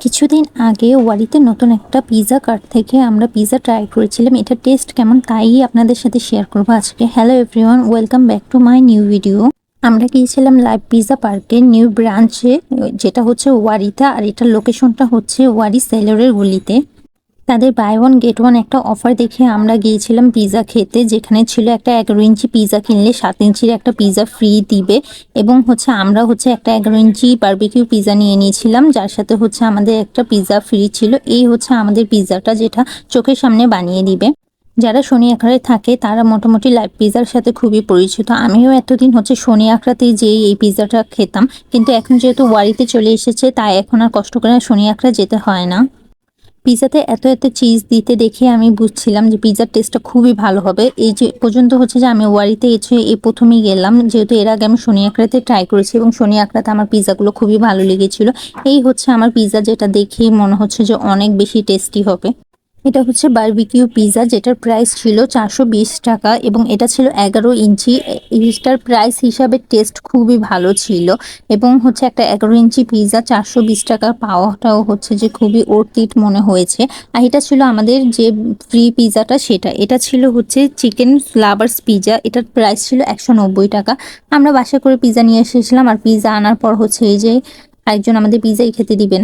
কিছুদিন আগে ওয়ারিতে নতুন একটা পিৎজা কার্ট থেকে আমরা পিৎজা ট্রাই করেছিলাম। এটা টেস্ট কেমন তাই আপনাদের সাথে শেয়ার করবো আজকে। Hello everyone, welcome back to my new video. আমরা গিয়েছিলাম লাইভ পিৎজা পার্কের নিউ ব্রাঞ্চে, যেটা হচ্ছে ওয়ারিতে, আর এটার লোকেশনটা হচ্ছে ওয়ারি সেলরের গলিতে। তাদের বাই ওয়ান গেট ওয়ান একটা অফার দেখে আমরা গিয়েছিলাম পিৎজা খেতে, যেখানে ছিল একটা 11 ইঞ্চি পিৎজা কিনলে 7 ইঞ্চির একটা পিৎজা ফ্রি দিবে। এবং আমরা একটা 11 ইঞ্চি বারবিকিউ পিৎজা নিয়ে নিয়েছিলাম, যার সাথে আমাদের একটা পিৎজা ফ্রি ছিল। এই আমাদের পিৎজাটা, যেটা চোখের সামনে বানিয়ে দিবে। যারা শনি আখড়ায় থাকে তারা মোটামুটি লাইভ পিৎজার সাথে খুবই পরিচিত। আমিও এতদিন শনি আখড়াতেই যেয়ে এই পিৎজাটা খেতাম, কিন্তু এখন যেহেতু ওয়ারিতে চলে এসেছে তাই এখন আর কষ্ট করে শনি আখড়া যেতে হয় না। পিৎজাতে এত চিজ দিতে দেখে আমি বুঝছিলাম যে পিৎজার টেস্টটা খুবই ভালো হবে। এই যে পর্যন্ত যে আমি ওয়ারিতে এই প্রথমেই গেলাম, যেহেতু এর আগে আমি শনি আখড়াতে ট্রাই করেছি এবং শনি আখড়াতে আমার পিৎজাগুলো খুবই ভালো লেগেছিল। এই আমার পিৎজা, যেটা দেখেই মনে হচ্ছে যে অনেক বেশি টেস্টি হবে। এটা বারবিকিউ পিৎজা, যেটার প্রাইস ছিল 420 টাকা এবং এটা ছিল 11 ইঞ্চি। এইটার প্রাইস হিসাবে টেস্ট খুবই ভালো ছিল এবং একটা 11 ইঞ্চি পিৎজা 420 টাকা পাওয়াটাও যে খুবই অর্থিত মনে হয়েছে। আর এটা ছিল আমাদের যে ফ্রি পিৎজাটা, এটা ছিল চিকেন লাভার্স পিৎজা। এটার প্রাইস ছিল 190 টাকা। আমরা বাসা করে পিৎজা নিয়ে এসেছিলাম, আর পিৎজা আনার পর এই যে আরেকজন আমাদের পিৎজাই খেতে দিবে না।